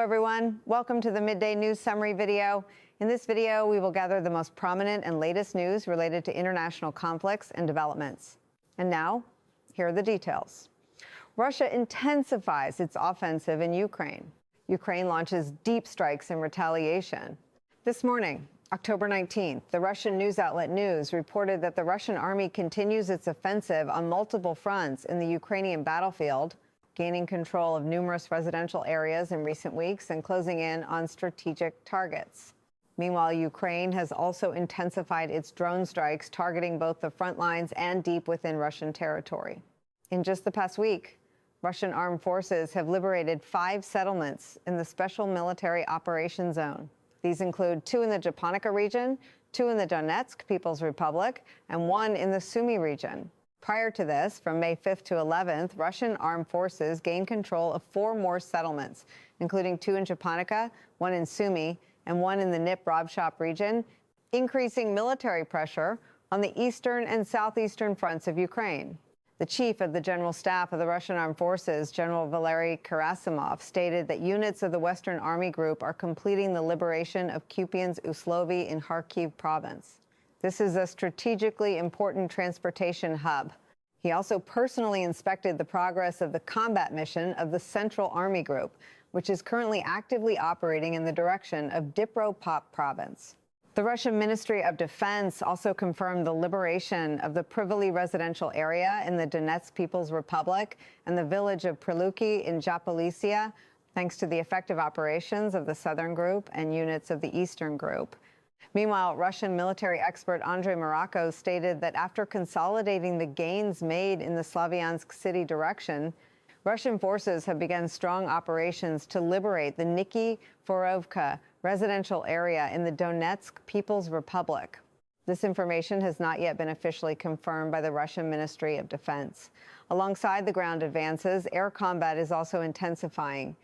everyone. Welcome to the Midday News Summary video. In this video, we will gather the most prominent and latest news related to international conflicts and developments. And now, here are the details. Russia intensifies its offensive in Ukraine. Ukraine launches deep strikes in retaliation. This morning, October 19th, the Russian news outlet News reported that the Russian army continues its offensive on multiple fronts in the Ukrainian battlefield, gaining control of numerous residential areas in recent weeks and closing in on strategic targets. Meanwhile, Ukraine has also intensified its drone strikes, targeting both the front lines and deep within Russian territory. In just the past week, Russian armed forces have liberated 5 settlements in the Special Military Operations Zone. These include 2 in the Japonica region, 2 in the Donetsk People's Republic, and 1 in the Sumy region. Prior to this, from May 5th to 11th, Russian armed forces gained control of 4 more settlements, including 2 in Japonica, 1 in Sumy, and 1 in the Dnipropetrovsk region, increasing military pressure on the eastern and southeastern fronts of Ukraine. The chief of the General Staff of the Russian Armed Forces, General Valery Gerasimov, stated that units of the Western Army Group are completing the liberation of Kupiansk Uslovy in Kharkiv province. This is a strategically important transportation hub. He also personally inspected the progress of the combat mission of the Central Army Group, which is currently actively operating in the direction of Dnipropetrovsk province. The Russian Ministry of Defense also confirmed the liberation of the Privily residential area in the Donetsk People's Republic and the village of Priluki in Zaporizhzhia, thanks to the effective operations of the Southern Group and units of the Eastern Group. Meanwhile, Russian military expert Andrei Marako stated that after consolidating the gains made in the Slavyansk city direction, Russian forces have begun strong operations to liberate the Nikiforovka residential area in the Donetsk People's Republic. This information has not yet been officially confirmed by the Russian Ministry of Defense. Alongside the ground advances, air combat is also intensifying.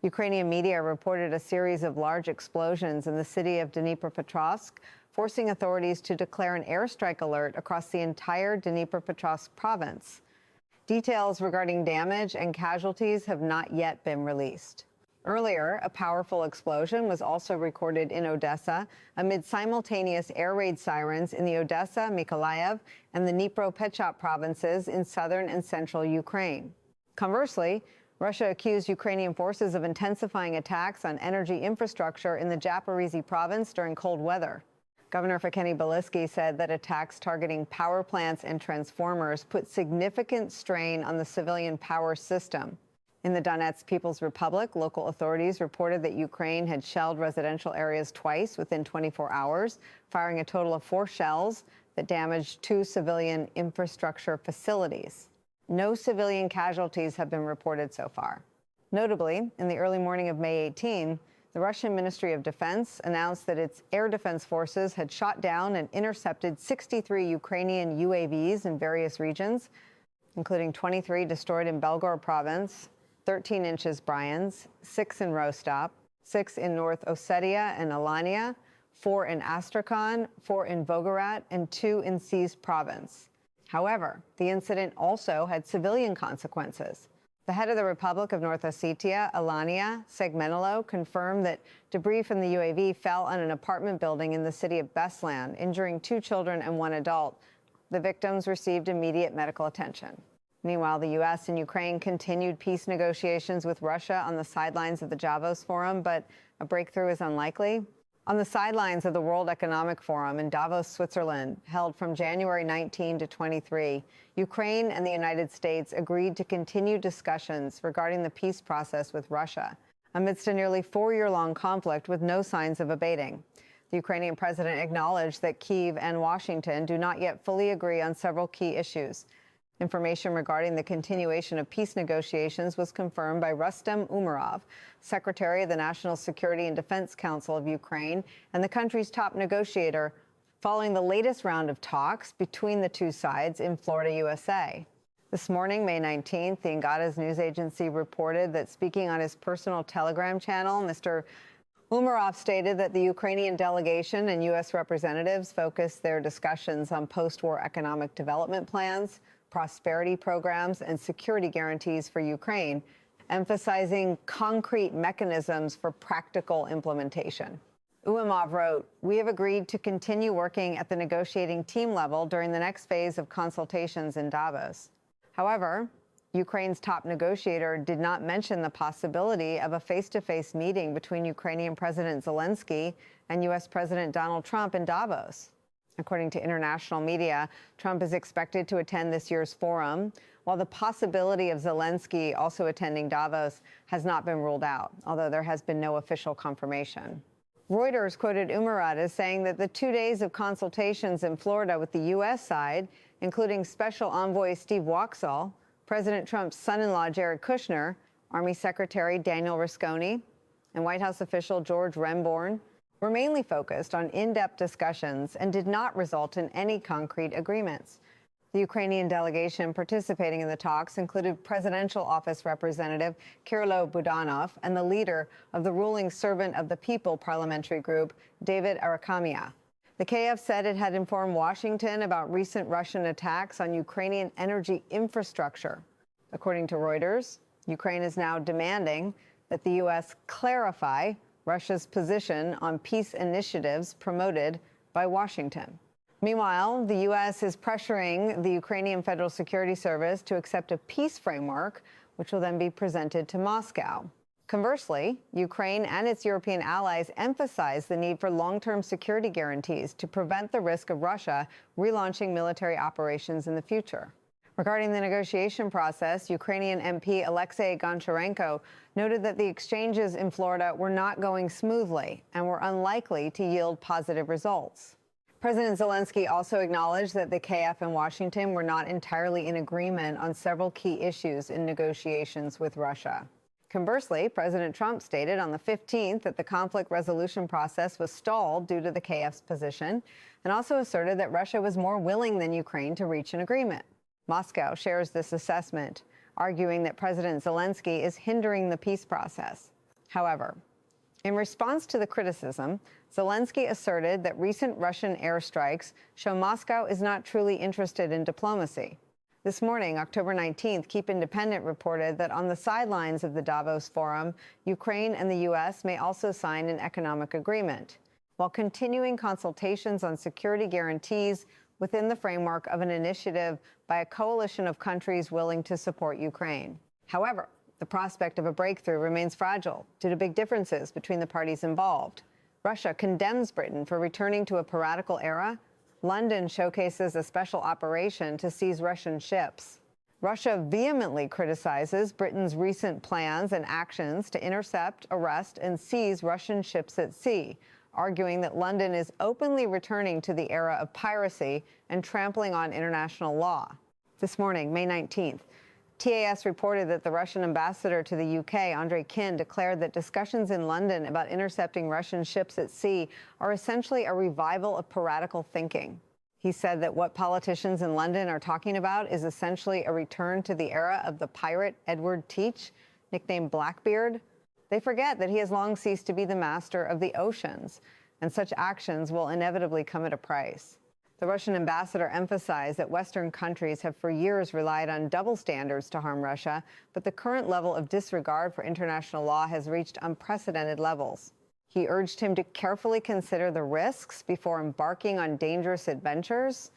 Ukrainian media reported a series of large explosions in the city of Dnipropetrovsk, forcing authorities to declare an airstrike alert across the entire Dnipropetrovsk province. Details regarding damage and casualties have not yet been released. Earlier, a powerful explosion was also recorded in Odessa amid simultaneous air raid sirens in the Odessa, Mykolaiv, and the Dnipropetrovsk provinces in southern and central Ukraine. Conversely, Russia accused Ukrainian forces of intensifying attacks on energy infrastructure in the Zaporizhzhia province during cold weather. Governor Fekeni Belisky said that attacks targeting power plants and transformers put significant strain on the civilian power system. In the Donetsk People's Republic, local authorities reported that Ukraine had shelled residential areas twice within 24 hours, firing a total of 4 shells that damaged 2 civilian infrastructure facilities. No civilian casualties have been reported so far. Notably, in the early morning of May 18, the Russian Ministry of Defense announced that its air defense forces had shot down and intercepted 63 Ukrainian UAVs in various regions, including 23 destroyed in Belgorod province, 13 in Bryansk, 6 in Rostov, 6 in North Ossetia and Alania, 4 in Astrakhan, 4 in Volgograd, and 2 in Seized province. However, the incident also had civilian consequences. The head of the Republic of North Ossetia, Alania Segmenilo, confirmed that debris from the UAV fell on an apartment building in the city of Beslan, injuring 2 children and 1 adult. The victims received immediate medical attention. Meanwhile, the U.S. and Ukraine continued peace negotiations with Russia on the sidelines of the Davos Forum, but a breakthrough is unlikely. On the sidelines of the World Economic Forum in Davos, Switzerland, held from January 19 to 23, Ukraine and the United States agreed to continue discussions regarding the peace process with Russia, amidst a nearly 4-year-long conflict with no signs of abating. The Ukrainian president acknowledged that Kyiv and Washington do not yet fully agree on several key issues. Information regarding the continuation of peace negotiations was confirmed by Rustem Umerov, Secretary of the National Security and Defense Council of Ukraine and the country's top negotiator, following the latest round of talks between the 2 sides in Florida, USA. This morning, May 19th, the Ingada's news agency reported that speaking on his personal Telegram channel, Mr. Umerov stated that the Ukrainian delegation and U.S. representatives focused their discussions on post-war economic development plans, prosperity programs, and security guarantees for Ukraine, emphasizing concrete mechanisms for practical implementation. Uemov wrote, "We have agreed to continue working at the negotiating team level during the next phase of consultations in Davos." However, Ukraine's top negotiator did not mention the possibility of a face-to-face meeting between Ukrainian President Zelensky and U.S. President Donald Trump in Davos. According to international media, Trump is expected to attend this year's forum, while the possibility of Zelensky also attending Davos has not been ruled out, although there has been no official confirmation. Reuters quoted Umarat as saying that the 2 days of consultations in Florida with the U.S. side, including Special Envoy Steve Waxall, President Trump's son-in-law Jared Kushner, Army Secretary Daniel Risconi, and White House official George Renborn, were mainly focused on in-depth discussions and did not result in any concrete agreements. The Ukrainian delegation participating in the talks included Presidential Office Representative Kyrylo Budanov and the leader of the ruling Servant of the People parliamentary group, David Arakhamia. The KF said it had informed Washington about recent Russian attacks on Ukrainian energy infrastructure. According to Reuters, Ukraine is now demanding that the U.S. clarify Russia's position on peace initiatives promoted by Washington. Meanwhile, the U.S. is pressuring the Ukrainian Federal Security Service to accept a peace framework, which will then be presented to Moscow. Conversely, Ukraine and its European allies emphasize the need for long-term security guarantees to prevent the risk of Russia relaunching military operations in the future. Regarding the negotiation process, Ukrainian MP Alexei Goncharenko noted that the exchanges in Florida were not going smoothly and were unlikely to yield positive results. President Zelensky also acknowledged that the KF and Washington were not entirely in agreement on several key issues in negotiations with Russia. Conversely, President Trump stated on the 15th that the conflict resolution process was stalled due to the KF's position, and also asserted that Russia was more willing than Ukraine to reach an agreement. Moscow shares this assessment, arguing that President Zelensky is hindering the peace process. However, in response to the criticism, Zelensky asserted that recent Russian airstrikes show Moscow is not truly interested in diplomacy. This morning, October 19th, Keep Independent reported that on the sidelines of the Davos Forum, Ukraine and the U.S. may also sign an economic agreement, while continuing consultations on security guarantees within the framework of an initiative by a coalition of countries willing to support Ukraine. However, the prospect of a breakthrough remains fragile due to big differences between the parties involved. Russia condemns Britain for returning to a piratical era. London showcases a special operation to seize Russian ships. Russia vehemently criticizes Britain's recent plans and actions to intercept, arrest, and seize Russian ships at sea, arguing that London is openly returning to the era of piracy and trampling on international law. This morning, May 19th, TAS reported that the Russian ambassador to the UK, Andrei Kin, declared that discussions in London about intercepting Russian ships at sea are essentially a revival of piratical thinking. He said that what politicians in London are talking about is essentially a return to the era of the pirate Edward Teach, nicknamed Blackbeard. They forget that he has long ceased to be the master of the oceans, and such actions will inevitably come at a price. The Russian ambassador emphasized that Western countries have for years relied on double standards to harm Russia, but the current level of disregard for international law has reached unprecedented levels. He urged him to carefully consider the risks before embarking on dangerous adventures.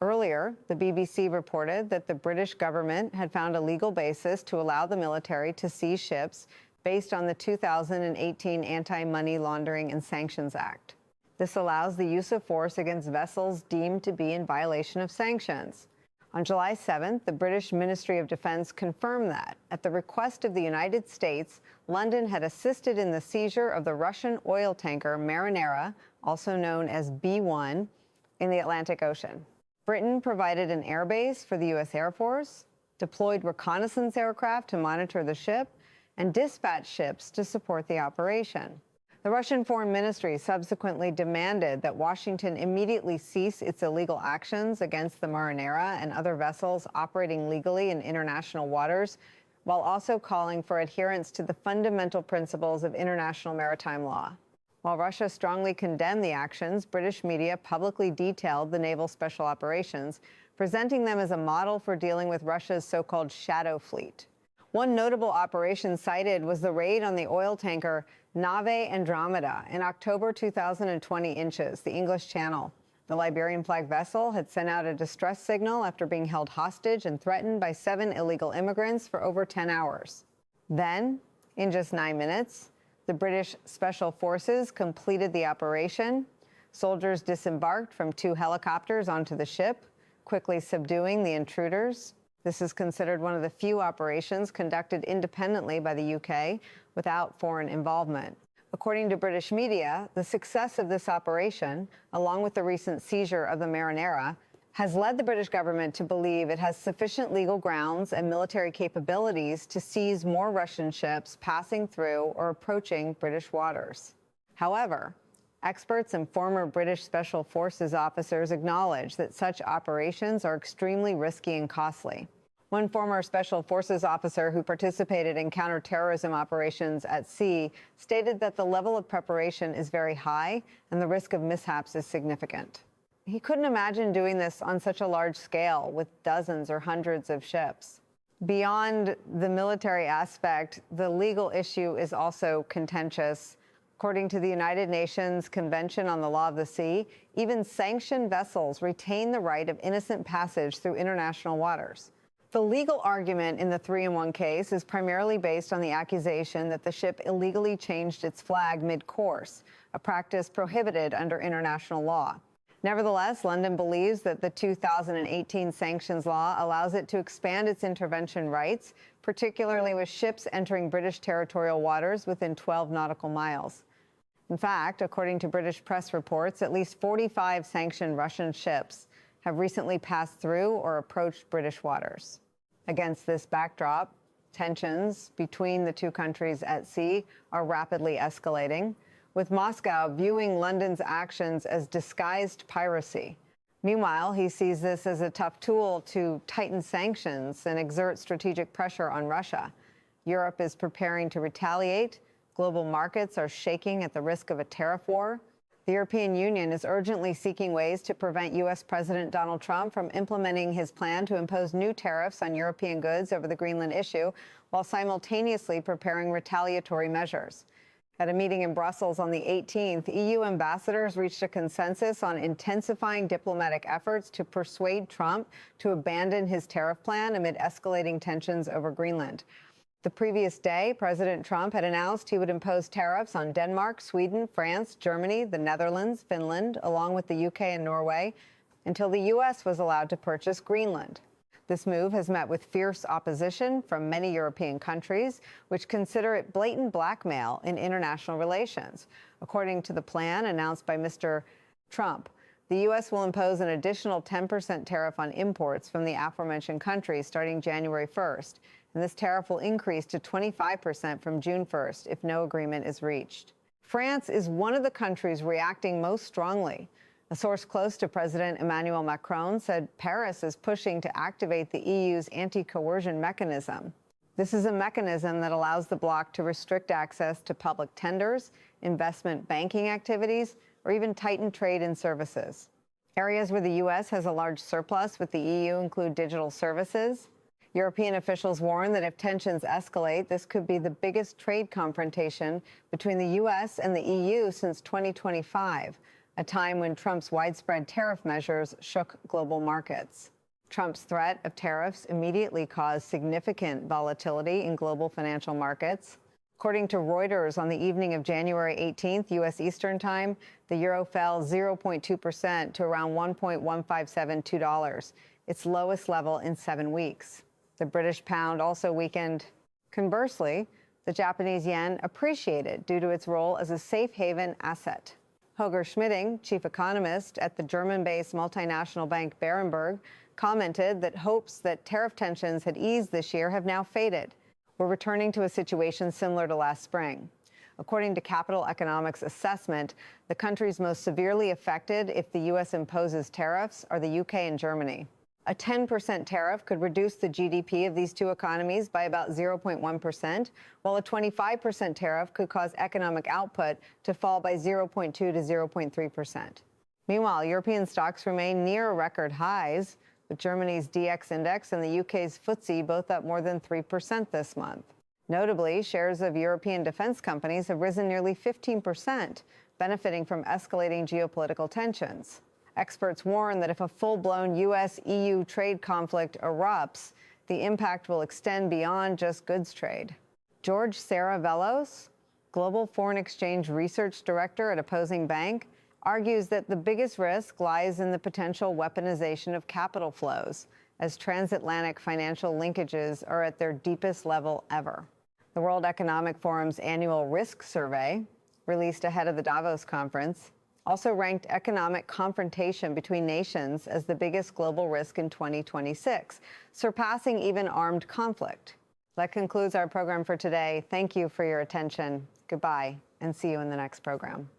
Earlier, the BBC reported that the British government had found a legal basis to allow the military to seize ships based on the 2018 Anti-Money Laundering and Sanctions Act. This allows the use of force against vessels deemed to be in violation of sanctions. On July 7th, the British Ministry of Defense confirmed that, at the request of the United States, London had assisted in the seizure of the Russian oil tanker Marinera, also known as B-1, in the Atlantic Ocean. Britain provided an airbase for the U.S. Air Force, deployed reconnaissance aircraft to monitor the ship, and dispatched ships to support the operation. The Russian Foreign Ministry subsequently demanded that Washington immediately cease its illegal actions against the Marinera and other vessels operating legally in international waters, while also calling for adherence to the fundamental principles of international maritime law. While Russia strongly condemned the actions, British media publicly detailed the naval special operations, presenting them as a model for dealing with Russia's so-called shadow fleet. One notable operation cited was the raid on the oil tanker Nave Andromeda in October 2020 inches, the English Channel. The Liberian flag vessel had sent out a distress signal after being held hostage and threatened by 7 illegal immigrants for over 10 hours. Then, in just 9 minutes, the British Special Forces completed the operation. Soldiers disembarked from 2 helicopters onto the ship, quickly subduing the intruders. This is considered one of the few operations conducted independently by the UK without foreign involvement. According to British media, the success of this operation, along with the recent seizure of the Marinera, has led the British government to believe it has sufficient legal grounds and military capabilities to seize more Russian ships passing through or approaching British waters. However, experts and former British Special Forces officers acknowledge that such operations are extremely risky and costly. One former Special Forces officer who participated in counterterrorism operations at sea stated that the level of preparation is very high and the risk of mishaps is significant. He couldn't imagine doing this on such a large scale with dozens or hundreds of ships. Beyond the military aspect, the legal issue is also contentious. According to the United Nations Convention on the Law of the Sea, even sanctioned vessels retain the right of innocent passage through international waters. The legal argument in the 3-in-1 case is primarily based on the accusation that the ship illegally changed its flag mid-course, a practice prohibited under international law. Nevertheless, London believes that the 2018 sanctions law allows it to expand its intervention rights, particularly with ships entering British territorial waters within 12 nautical miles. In fact, according to British press reports, at least 45 sanctioned Russian ships have recently passed through or approached British waters. Against this backdrop, tensions between the 2 countries at sea are rapidly escalating, with Moscow viewing London's actions as disguised piracy. Meanwhile, he sees this as a tough tool to tighten sanctions and exert strategic pressure on Russia. Europe is preparing to retaliate. Global markets are shaking at the risk of a tariff war. The European Union is urgently seeking ways to prevent U.S. President Donald Trump from implementing his plan to impose new tariffs on European goods over the Greenland issue, while simultaneously preparing retaliatory measures. At a meeting in Brussels on the 18th, EU ambassadors reached a consensus on intensifying diplomatic efforts to persuade Trump to abandon his tariff plan amid escalating tensions over Greenland. The previous day, President Trump had announced he would impose tariffs on Denmark, Sweden, France, Germany, the Netherlands, Finland, along with the UK and Norway, until the U.S. was allowed to purchase Greenland. This move has met with fierce opposition from many European countries, which consider it blatant blackmail in international relations. According to the plan announced by Mr. Trump, the U.S. will impose an additional 10% tariff on imports from the aforementioned countries starting January 1st. And this tariff will increase to 25% from June 1st if no agreement is reached. France is one of the countries reacting most strongly. A source close to President Emmanuel Macron said Paris is pushing to activate the EU's anti-coercion mechanism. This is a mechanism that allows the bloc to restrict access to public tenders, investment banking activities, or even tighten trade in services. Areas where the U.S. has a large surplus with the EU include digital services. European officials warn that if tensions escalate, this could be the biggest trade confrontation between the U.S. and the EU since 2025, a time when Trump's widespread tariff measures shook global markets. Trump's threat of tariffs immediately caused significant volatility in global financial markets. According to Reuters, on the evening of January 18th, U.S. Eastern Time, the euro fell 0.2% to around $1.1572, its lowest level in 7 weeks. The British pound also weakened. Conversely, the Japanese yen appreciated due to its role as a safe haven asset. Holger Schmidding, chief economist at the German-based multinational bank Berenberg, commented that hopes that tariff tensions had eased this year have now faded. We're returning to a situation similar to last spring. According to Capital Economics assessment, the countries most severely affected if the U.S. imposes tariffs are the UK and Germany. A 10% tariff could reduce the GDP of these 2 economies by about 0.1%, while a 25% tariff could cause economic output to fall by 0.2 to 0.3%. Meanwhile, European stocks remain near record highs. with Germany's DX index and the UK's FTSE both up more than 3% this month. Notably, shares of European defense companies have risen nearly 15%, benefiting from escalating geopolitical tensions. Experts warn that if a full-blown U.S.-EU trade conflict erupts, the impact will extend beyond just goods trade. George Saravelos, Global Foreign Exchange Research Director at Opposing Bank, argues that the biggest risk lies in the potential weaponization of capital flows, as transatlantic financial linkages are at their deepest level ever. The World Economic Forum's annual risk survey, released ahead of the Davos conference, also ranked economic confrontation between nations as the biggest global risk in 2026, surpassing even armed conflict. That concludes our program for today. Thank you for your attention. Goodbye, and see you in the next program.